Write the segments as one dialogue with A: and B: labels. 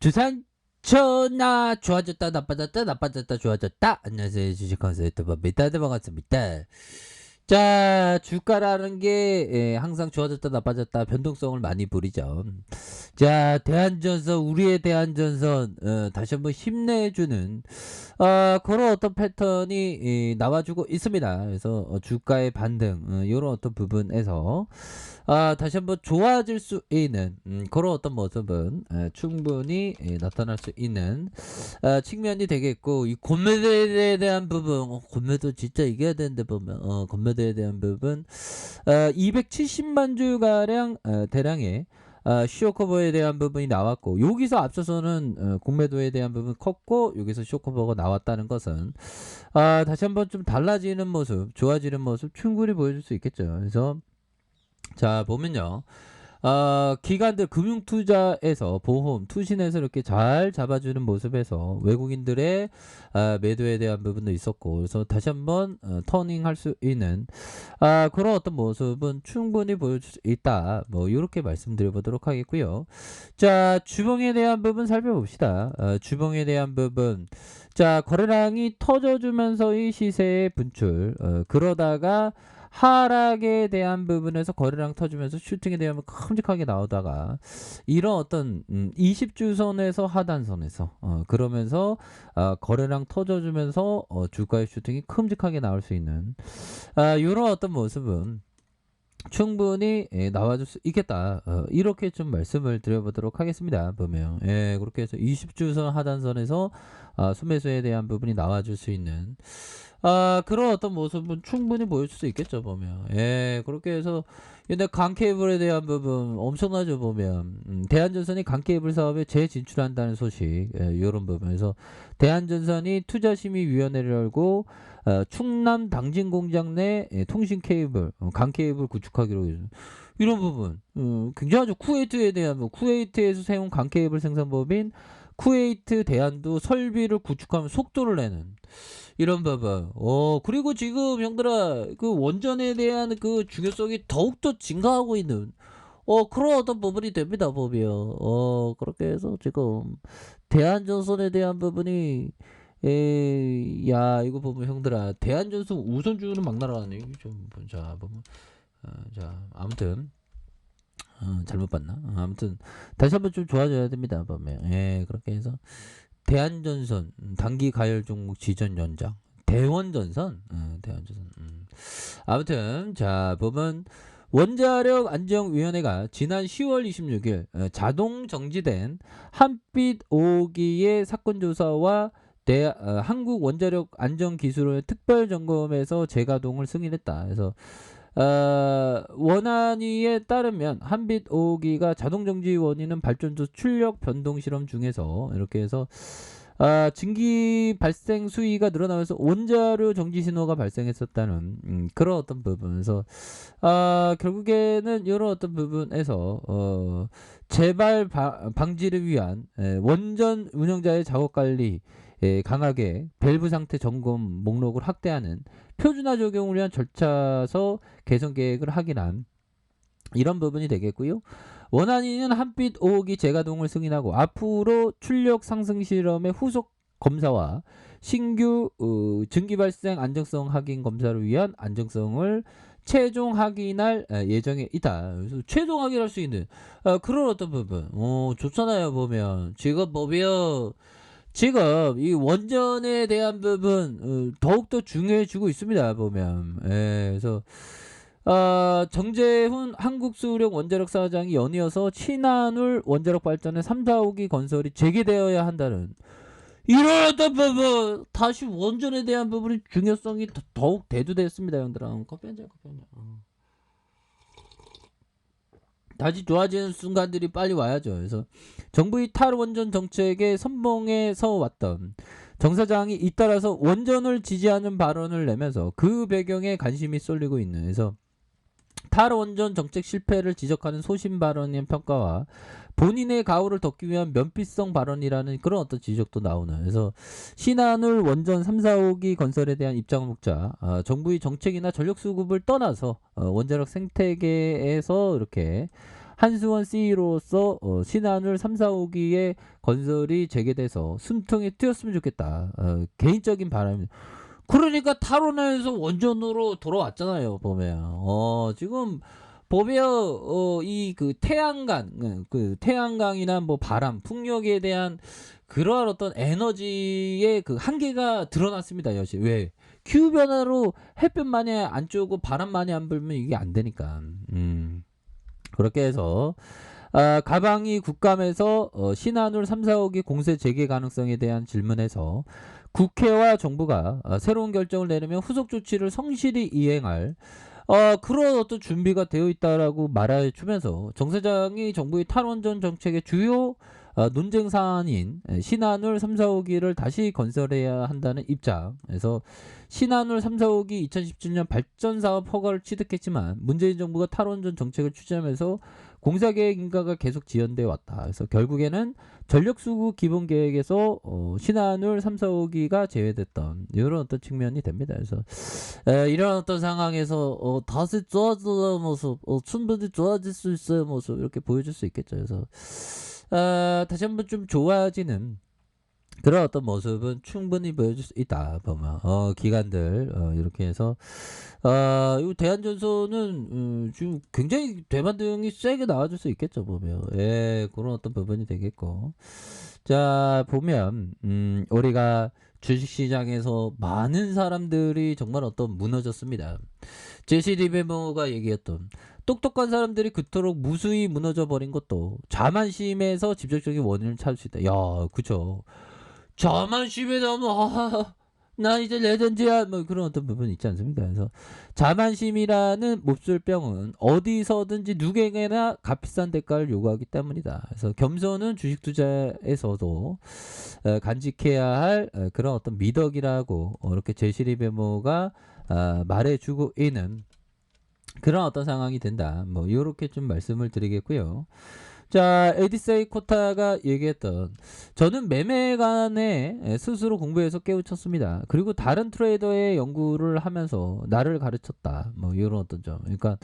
A: 주산천하 좋아졌다 나빠졌다 나빠졌다 좋아졌다. 안녕하세요, 주식 컨설턴트 법니다. 네, 반갑습니다. 자, 주가라는 게 항상 좋아졌다 나빠졌다 변동성을 많이 부리죠. 자, 대한전선, 우리의 대한전선 다시 한번 힘내주는 그런 어떤 패턴이 나와주고 있습니다. 그래서 주가의 반등 이런 어떤 부분에서 다시 한번 좋아질 수 있는 그런 어떤 모습은 충분히 나타날 수 있는 측면이 되겠고, 이 권매도에 대한 부분, 권매도 진짜 이겨야 되는데 보면 권매도에 대한 부분 270만 주가량 대량의 쇼커버에 대한 부분이 나왔고, 여기서 앞서서는 공매도에 대한 부분 컸고, 여기서 쇼커버가 나왔다는 것은 다시 한번 좀 달라지는 모습, 좋아지는 모습 충분히 보여줄 수 있겠죠. 그래서 자, 보면요. 기관들 금융투자에서 보험, 투신에서 이렇게 잘 잡아주는 모습에서 외국인들의 매도에 대한 부분도 있었고, 그래서 다시 한번 터닝할 수 있는 그런 어떤 모습은 충분히 보여줄 수 있다. 뭐 이렇게 말씀드려보도록 하겠고요. 자, 주봉에 대한 부분 살펴봅시다. 주봉에 대한 부분, 자, 거래량이 터져주면서의 시세의 분출, 그러다가 하락에 대한 부분에서 거래량 터지면서 슈팅에 대한 큼직하게 나오다가 이런 어떤 20주선에서 하단선에서 그러면서 거래량 터져주면서 주가의 슈팅이 큼직하게 나올 수 있는 이런 어떤 모습은 충분히 나와줄 수 있겠다. 이렇게 좀 말씀을 드려보도록 하겠습니다. 보면 그렇게 해서 20주선 하단선에서 수매수에 대한 부분이 나와줄 수 있는 그런 어떤 모습은 충분히 보여줄 수 있겠죠. 보면 그렇게 해서 근데 강케이블에 대한 부분 엄청나죠. 보면 대한전선이 강케이블 사업에 재진출한다는 소식, 이런 부분에서 대한전선이 투자심의위원회를 열고 충남 당진 공장 내 통신 케이블, 강 케이블 구축하기로 이런 부분 굉장하죠. 쿠웨이트에 대한 쿠웨이트에서 세운 강 케이블 생산법인 쿠웨이트 대한도 설비를 구축하면 속도를 내는 이런 부분. 그리고 지금 형들아, 그 원전에 대한 그 중요성이 더욱더 증가하고 있는 그런 어떤 부분이 됩니다. 보면 그렇게 해서 지금 대한전선에 대한 부분이 야, 이거 보면 형들아, 대한전선 우선주는 막 날아가네. 좀 자, 보면 자, 아무튼 잘못 봤나? 아무튼 다시 한번 좀 좋아져야 됩니다. 보면 그렇게 해서 대한전선 단기 가열 종목 지전 연장, 대원전선, 대원전선. 아무튼 자, 보면 원자력 안정위원회가 지난 10월 26일 자동 정지된 한빛 5기의 사건 조사와 한국 원자력 안전기술원의 특별 점검에서 재가동을 승인했다. 그래서 원안위에 따르면 한빛 5기가 자동정지 원인은 발전소 출력 변동 실험 중에서 이렇게 해서 증기 발생 수위가 늘어나면서 원자료 정지 신호가 발생했었다는 그런 어떤 부분에서 결국에는 이런 어떤 부분에서 재발 방지를 위한 원전 운영자의 작업 관리 강하게 밸브 상태 점검 목록을 확대하는 표준화 적용을 위한 절차서 개선 계획을 확인한 이런 부분이 되겠고요. 원안위는 한빛 5호기 재가동을 승인하고 앞으로 출력 상승 실험의 후속 검사와 신규 증기 발생 안정성 확인 검사를 위한 안정성을 최종 확인할 예정에 있다. 그래서 최종 확인할 수 있는 그런 어떤 부분 좋잖아요. 보면 지금 보면 지금 이 원전에 대한 부분 더욱더 중요해지고 있습니다. 보면 그래서 정재훈 한국수력 원자력 사장이 연이어서 친한울 원자력 발전의 3, 4호기 건설이 재개되어야 한다는 이런 어떤 부분, 다시 원전에 대한 부분의 중요성이 더욱 대두됐습니다. 형들아, 커피 한잔. 다시 좋아지는 순간들이 빨리 와야죠. 그래서 정부의 탈원전 정책에 선봉에 서 왔던 정 사장이 잇따라서 원전을 지지하는 발언을 내면서 그 배경에 관심이 쏠리고 있는, 그래서 탈원전 정책 실패를 지적하는 소신 발언의 평가와 본인의 가오를 덮기 위한 면피성 발언이라는 그런 어떤 지적도 나오는, 그래서 신한울 원전 3, 4호기 건설에 대한 입장을 묻자 정부의 정책이나 전력 수급을 떠나서 원자력 생태계에서 이렇게 한수원 CEO로서 신한울 3, 4호기의 건설이 재개돼서 숨통이 트였으면 좋겠다. 개인적인 바람이. 그러니까 탈원해서 원전으로 돌아왔잖아요. 보면 지금 보면 이 그 태양광 그 태양광이나 뭐 바람, 풍력에 대한 그러한 어떤 에너지의 그 한계가 드러났습니다. 여시 왜 기후 변화로 햇볕 많이 안 쬐고 바람 많이 안 불면 이게 안 되니까. 그렇게 해서 가방이 국감에서 신한울 3, 4호기 공세 재개 가능성에 대한 질문에서 국회와 정부가 새로운 결정을 내리면 후속 조치를 성실히 이행할 그런 어떤 준비가 되어 있다라고 말해 주면서 정 사장이 정부의 탈원전 정책의 주요 논쟁 사안인 신한울 3, 4호기를 다시 건설해야 한다는 입장에서 신한울 3, 4호기 2017년 발전 사업 허가를 취득했지만 문재인 정부가 탈원전 정책을 추진하면서 공사계획 인가가 계속 지연되어 왔다. 그래서 결국에는 전력수급 기본계획에서 신한울 3, 4호기가 제외됐던 이런 어떤 측면이 됩니다. 그래서 이런 어떤 상황에서 다시 좋아지는 모습, 충분히 좋아질 수 있어요 모습 이렇게 보여줄 수 있겠죠. 그래서 다시 한번 좀 좋아지는 그런 어떤 모습은 충분히 보여줄 수 있다. 보면 기관들 이렇게 해서 이 대한전선은 지금 굉장히 대반등이 세게 나와줄 수 있겠죠. 보면 그런 어떤 부분이 되겠고 자 보면 우리가 주식시장에서 많은 사람들이 정말 어떤 무너졌습니다. 제시리베모가 얘기했던 똑똑한 사람들이 그토록 무수히 무너져 버린 것도 자만심에서 직접적인 원인을 찾을 수 있다. 야, 그쵸. 자만심에서 나 이제 레전드야 뭐 그런 어떤 부분이 있지 않습니까? 그래서 자만심이라는 몹쓸병은 어디서든지 누구에게나 값비싼 대가를 요구하기 때문이다. 그래서 겸손은 주식 투자에서도 간직해야 할 그런 어떤 미덕이라고 이렇게 제시리베모가 말해주고 있는 그런 어떤 상황이 된다. 뭐 이렇게 좀 말씀을 드리겠고요. 자, 에디세이 코타가 얘기했던 저는 매매관에 스스로 공부해서 깨우쳤습니다. 그리고 다른 트레이더의 연구를 하면서 나를 가르쳤다. 뭐 이런 어떤 점. 그러니까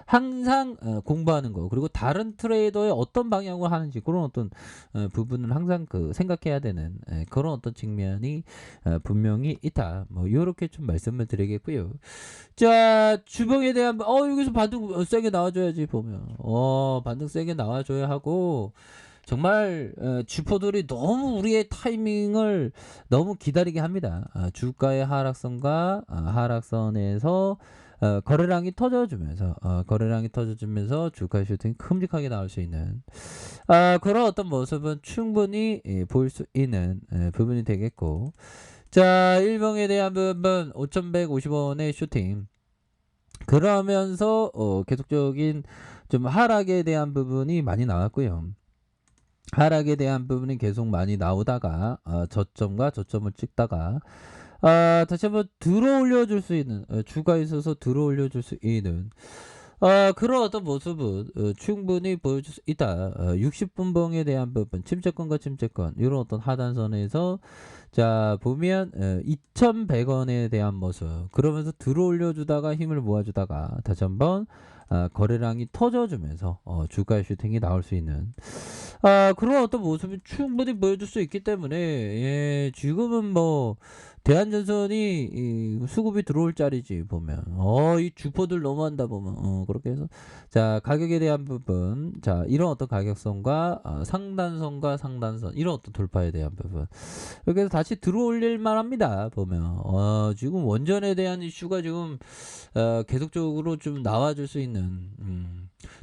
A: 항상 공부하는 거 그리고 다른 트레이더의 어떤 방향으로 하는지 그런 어떤 부분을 항상 그 생각해야 되는 그런 어떤 측면이 분명히 있다. 뭐 이렇게 좀 말씀을 드리겠고요. 자, 주봉에 대한 여기서 반등 세게 나와줘야지 보면 반등 세게 나와줘야 하고 정말 주포들이 너무 우리의 타이밍을 너무 기다리게 합니다. 주가의 하락선과 하락선에서 거래량이 터져주면서 주가 슈팅이 큼직하게 나올 수 있는 그런 어떤 모습은 충분히 보일 수 있는 부분이 되겠고 자, 일봉에 대한 부분 5,150원의 슈팅 그러면서 계속적인 좀 하락에 대한 부분이 많이 나왔고요. 하락에 대한 부분이 계속 많이 나오다가 저점과 저점을 찍다가 다시 한번 들어 올려줄 수 있는 주가에 있어서 들어 올려줄 수 있는 그런 어떤 모습은 충분히 보여줄 수 있다. 60분봉에 대한 부분 침체권과 침체권 이런 어떤 하단선에서 자 보면 2,100원에 대한 모습 그러면서 들어 올려주다가 힘을 모아주다가 다시 한번 거래량이 터져주면서 주가 슈팅이 나올 수 있는 그런 어떤 모습이 충분히 보여줄 수 있기 때문에 지금은 뭐 대한전선이 이 수급이 들어올 자리지 보면 이 주포들 너무한다 보면 그렇게 해서 자 가격에 대한 부분 자 이런 어떤 가격선과 상단선과 상단선 이런 어떤 돌파에 대한 부분 이렇게 해서 다시 들어올릴 만합니다 보면 지금 원전에 대한 이슈가 지금 계속적으로 좀 나와줄 수 있는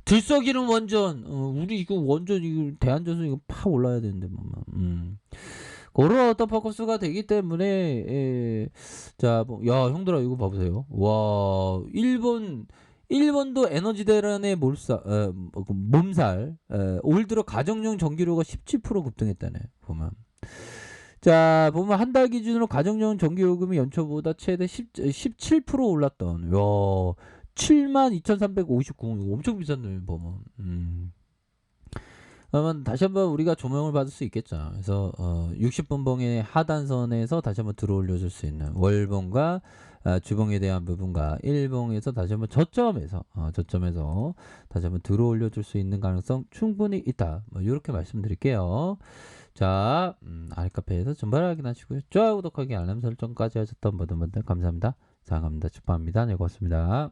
A: 들썩이는 원전 우리 이거 원전 이거 대한전선 이거 팍 올라야 되는데 보면 그런 어떤 포커스가 되기 때문에 자, 야 형들아 이거 봐보세요. 와 일본도 에너지 대란의 몸살 올 들어 가정용 전기료가 17% 급등했다네 보면. 자 보면 한 달 기준으로 가정용 전기요금이 연초보다 최대 17% 올랐던 야 72,359원 엄청 비싼 보면 그러면 다시 한번 우리가 조명을 받을 수 있겠죠. 그래서 60분봉의 하단선에서 다시 한번 들어올려줄 수 있는 월봉과 주봉에 대한 부분과 일봉에서 다시 한번 저점에서 다시 한번 들어 올려줄 수 있는 가능성 충분히 있다. 뭐 이렇게 말씀드릴게요. 자, 아랫카페에서 정보 확인하시고요. 좋아요, 구독하기, 알람 설정까지 하셨던 모든 분들 감사합니다. 사랑합니다. 축복합니다. 네, 고맙습니다.